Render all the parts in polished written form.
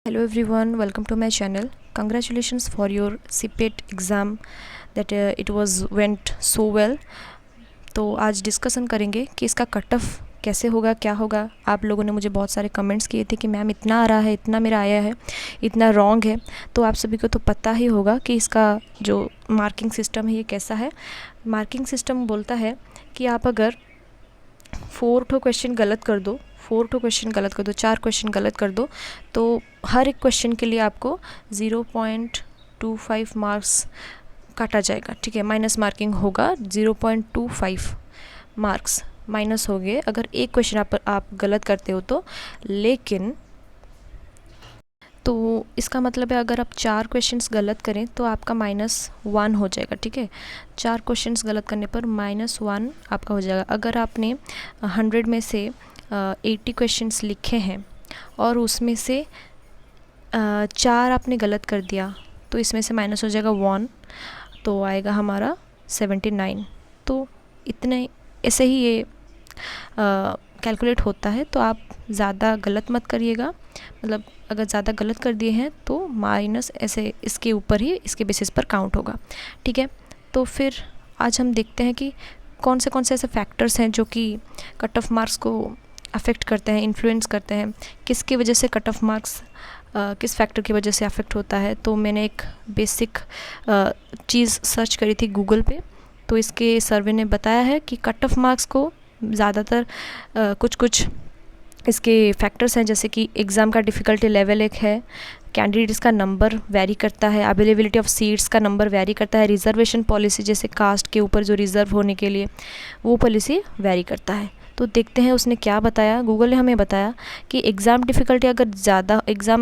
Hello everyone, welcome to my channel. Congratulations for your CPET exam that it went so well. तो आज discussion करेंगे कि इसका cut off कैसे होगा, क्या होगा। आप लोगों ने मुझे बहुत सारे कमेंट्स किए थे कि मैम इतना आ रहा है, इतना मेरा आया है, इतना रॉन्ग है। तो आप सभी को तो पता ही होगा कि इसका जो मार्किंग सिस्टम है ये कैसा है। मार्किंग सिस्टम बोलता है कि आप अगर 4 क्वेश्चन गलत कर दो, 4 क्वेश्चन गलत कर दो तो हर एक क्वेश्चन के लिए आपको 0.25 मार्क्स काटा जाएगा। ठीक है, माइनस मार्किंग होगा, 0.25 मार्क्स माइनस हो गए अगर एक क्वेश्चन आप गलत करते हो तो। लेकिन तो इसका मतलब है अगर आप 4 क्वेश्चंस गलत करें तो आपका -1 हो जाएगा। ठीक है, 4 क्वेश्चंस गलत करने पर -1 आपका हो जाएगा। अगर आपने 100 में से 80 क्वेश्चंस लिखे हैं और उसमें से 4 आपने गलत कर दिया तो इसमें से माइनस हो जाएगा 1, तो आएगा हमारा 79। तो इतने ऐसे ही ये कैलकुलेट होता है। तो आप ज़्यादा गलत मत करिएगा, मतलब अगर ज़्यादा गलत कर दिए हैं तो माइनस ऐसे इसके ऊपर ही, इसके बेसिस पर काउंट होगा। ठीक है, तो फिर आज हम देखते हैं कि कौन से ऐसे फैक्टर्स हैं जो कि कट ऑफ मार्क्स को अफेक्ट करते हैं, इन्फ्लुएंस करते हैं। किसकी वजह से कट ऑफ मार्क्स किस फैक्टर की वजह से अफेक्ट होता है। तो मैंने एक बेसिक चीज़ सर्च करी थी गूगल पे। तो इसके सर्वे ने बताया है कि कट ऑफ मार्क्स को ज़्यादातर कुछ इसके फैक्टर्स हैं, जैसे कि एग्ज़ाम का डिफ़िकल्टी लेवल एक है, कैंडिडेट्स का नंबर वैरी करता है, अवेलेबिलिटी ऑफ सीट्स का नंबर वैरी करता है, रिजर्वेशन पॉलिसी जैसे कास्ट के ऊपर जो रिज़र्व होने के लिए वो पॉलिसी वैरी करता है। तो देखते हैं उसने क्या बताया। गूगल ने हमें बताया कि एग्ज़ाम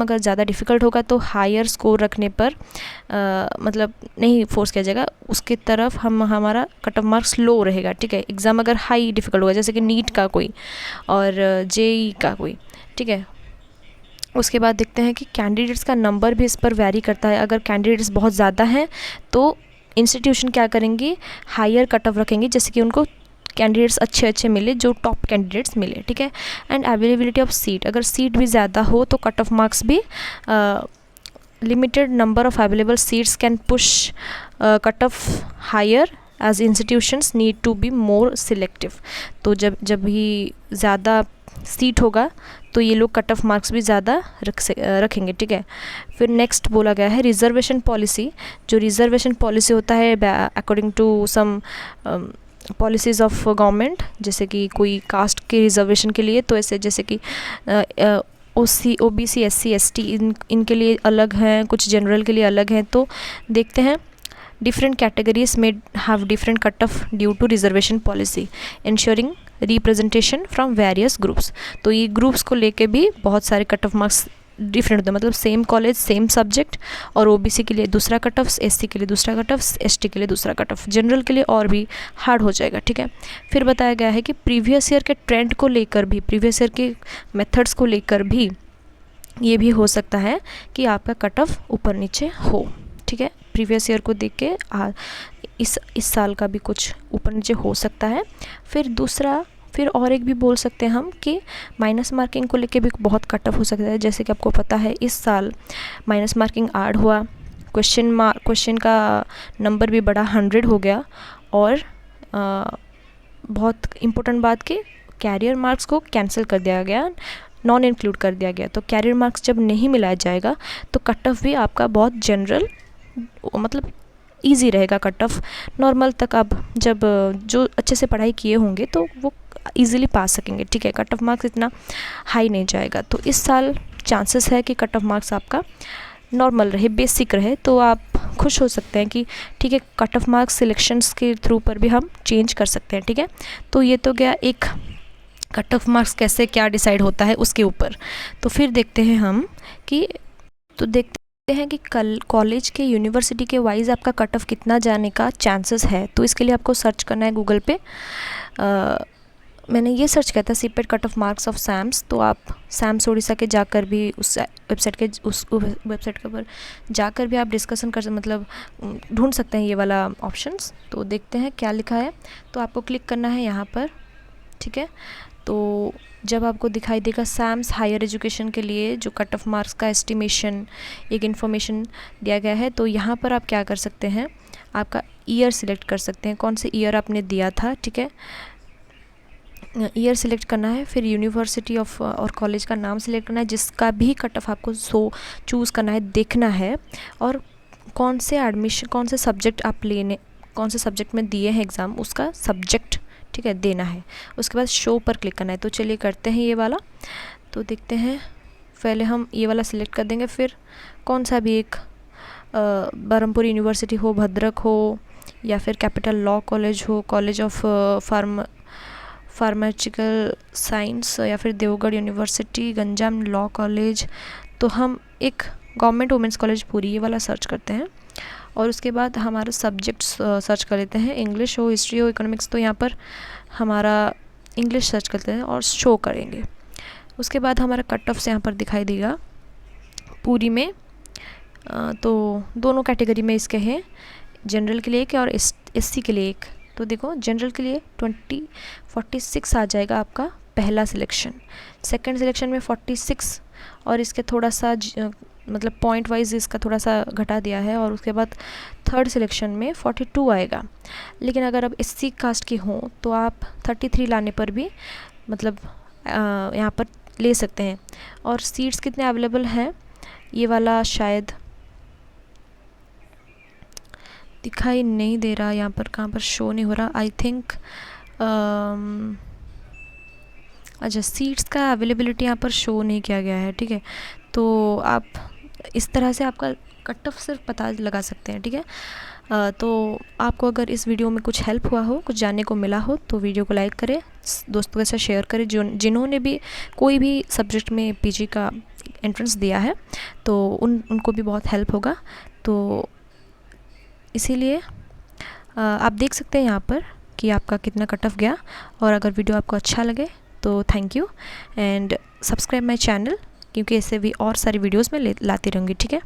अगर ज़्यादा डिफ़िकल्ट होगा तो हायर स्कोर रखने पर मतलब नहीं फोर्स किया जाएगा, उसकी तरफ हमारा कट ऑफ मार्क्स लो रहेगा। ठीक है, एग्ज़ाम अगर हाई डिफ़िकल्ट होगा जैसे कि नीट का कोई और जेई का कोई। ठीक है, उसके बाद देखते हैं कि कैंडिडेट्स का नंबर भी इस पर वैरी करता है। अगर कैंडिडेट्स बहुत ज़्यादा हैं तो इंस्टीट्यूशन क्या करेंगे, हायर कट ऑफ रखेंगे, जैसे कि उनको कैंडिडेट्स अच्छे मिले, जो टॉप कैंडिडेट्स मिले। ठीक है, एंड अवेलेबिलिटी ऑफ सीट, अगर सीट भी ज़्यादा हो तो कट ऑफ मार्क्स भी limited number of available seats can push cut off higher as institutions need to be more selective. तो जब भी ज़्यादा सीट होगा तो ये लोग कट ऑफ मार्क्स भी ज़्यादा रखेंगे। ठीक है, फिर नेक्स्ट बोला गया है रिजर्वेशन पॉलिसी। जो रिजर्वेशन पॉलिसी होता है according to some policies of government, जैसे कि कोई कास्ट के रिजर्वेशन के लिए तो ऐसे जैसे कि OBC SC ST इनके लिए अलग हैं, कुछ जनरल के लिए अलग हैं। तो देखते हैं डिफरेंट कैटेगरीज में have different cut off due to reservation policy ensuring representation from various groups. तो ये ग्रुप्स को लेके भी बहुत सारे कट ऑफ मार्क्स डिफरेंट होते हैं, मतलब सेम कॉलेज सेम सब्जेक्ट, और OBC के लिए दूसरा कट ऑफ, SC के लिए दूसरा कट ऑफ, ST के लिए दूसरा कट ऑफ, जनरल के लिए और भी हार्ड हो जाएगा। ठीक है, फिर बताया गया है कि प्रीवियस ईयर के ट्रेंड को लेकर भी, प्रीवियस ईयर के मेथड्स को लेकर भी ये भी हो सकता है कि आपका कट ऑफ ऊपर नीचे हो। ठीक है, प्रीवियस ईयर को देख के इस साल का भी कुछ ऊपर नीचे हो सकता है। फिर और एक भी बोल सकते हैं हम कि माइनस मार्किंग को लेके भी बहुत कट ऑफ हो सकता है। जैसे कि आपको पता है इस साल माइनस मार्किंग ऐड हुआ, क्वेश्चन का नंबर भी बढ़ा, 100 हो गया। और बहुत इम्पोर्टेंट बात कि कैरियर मार्क्स को कैंसिल कर दिया गया, नॉन इंक्लूड कर दिया गया। तो कैरियर मार्क्स जब नहीं मिलाया जाएगा तो कट ऑफ भी आपका बहुत जनरल, मतलब ईजी रहेगा। कट ऑफ नॉर्मल तक अब जब जो अच्छे से पढ़ाई किए होंगे तो वो ईज़िली पा सकेंगे। ठीक है, कट ऑफ मार्क्स इतना हाई नहीं जाएगा। तो इस साल चांसेस है कि कट ऑफ मार्क्स आपका नॉर्मल रहे, बेसिक रहे। तो आप खुश हो सकते हैं कि ठीक है, कट ऑफ मार्क्स सिलेक्शंस के थ्रू पर भी हम चेंज कर सकते हैं। ठीक है, तो ये तो गया एक कट ऑफ मार्क्स कैसे क्या डिसाइड होता है उसके ऊपर। तो फिर देखते हैं हम कि देखते हैं कि कॉलेज के यूनिवर्सिटी के वाइज आपका कट ऑफ कितना जाने का चांसेस है। तो इसके लिए आपको सर्च करना है गूगल पे। मैंने ये सर्च किया था CPET cut off marks of SAMS। तो आप SAMS उड़ीसा के जाकर भी उस वेबसाइट के ऊपर जाकर भी आप डिस्कशन कर मतलब ढूंढ सकते हैं ये वाला ऑप्शंस। तो देखते हैं क्या लिखा है। तो आपको क्लिक करना है यहाँ पर। ठीक है, तो जब आपको दिखाई देगा सैम्स हायर एजुकेशन के लिए जो कट ऑफ मार्क्स का एस्टिमेशन एक इन्फॉर्मेशन दिया गया है, तो यहाँ पर आप क्या कर सकते हैं, आपका ईयर सिलेक्ट कर सकते हैं, कौन से ईयर आपने दिया था, ठीक है। ईयर सिलेक्ट करना है, फिर यूनिवर्सिटी ऑफ और कॉलेज का नाम सिलेक्ट करना है जिसका भी कट ऑफ आपको चूज़ करना है, देखना है, और कौन से सब्जेक्ट आप कौन से सब्जेक्ट में दिए हैं एग्ज़ाम, उसका सब्जेक्ट, ठीक है, देना है। उसके बाद शो पर क्लिक करना है। तो चलिए करते हैं ये वाला। तो देखते हैं, पहले हम ये वाला सिलेक्ट कर देंगे, फिर कौन सा भी एक बरहमपुर यूनिवर्सिटी हो, भद्रक हो, या फिर कैपिटल लॉ कॉलेज हो, कॉलेज ऑफ फार्मास्यूटिकल साइंस, या फिर Deogarh university, Ganjam law college. तो हम एक गवर्नमेंट वुमेंस कॉलेज पूरी ये वाला सर्च करते हैं, और उसके बाद हमारा सब्जेक्ट सर्च कर लेते हैं, इंग्लिश हो, हिस्ट्री हो, इकोनॉमिक्स, तो यहाँ पर हमारा इंग्लिश सर्च करते हैं और शो करेंगे। उसके बाद हमारा कट ऑफ यहाँ पर दिखाई देगा पूरी में। तो दोनों कैटेगरी में इसके हैं, जनरल के लिए एक और एससी के लिए एक। तो देखो जनरल के लिए 46 आ जाएगा आपका पहला सिलेक्शन, सेकंड सिलेक्शन में 46, और इसके थोड़ा सा मतलब पॉइंट वाइज इसका थोड़ा सा घटा दिया है, और उसके बाद थर्ड सिलेक्शन में 42 आएगा। लेकिन अगर अब एससी कास्ट की हों तो आप 33 लाने पर भी मतलब यहाँ पर ले सकते हैं। और सीट्स कितने अवेलेबल हैं, ये वाला शायद दिखाई नहीं दे रहा, यहाँ पर कहाँ पर शो नहीं हो रहा, आई थिंक अच्छा सीट्स का अवेलेबिलिटी यहाँ पर शो नहीं किया गया है, ठीक है। तो आप इस तरह से आपका कट ऑफ सिर्फ पता लगा सकते हैं, ठीक है। तो आपको अगर इस वीडियो में कुछ हेल्प हुआ हो, कुछ जानने को मिला हो, तो वीडियो को लाइक करें, दोस्तों के साथ शेयर करें जिन्होंने भी कोई भी सब्जेक्ट में पीजी का एंट्रेंस दिया है, तो उनको भी बहुत हेल्प होगा। तो इसीलिए आप देख सकते हैं यहाँ पर कि आपका कितना कट ऑफ गया। और अगर वीडियो आपको अच्छा लगे तो thank you, and subscribe my channel, क्योंकि ऐसे भी और सारी वीडियोस में लाती रहूँगी, ठीक है।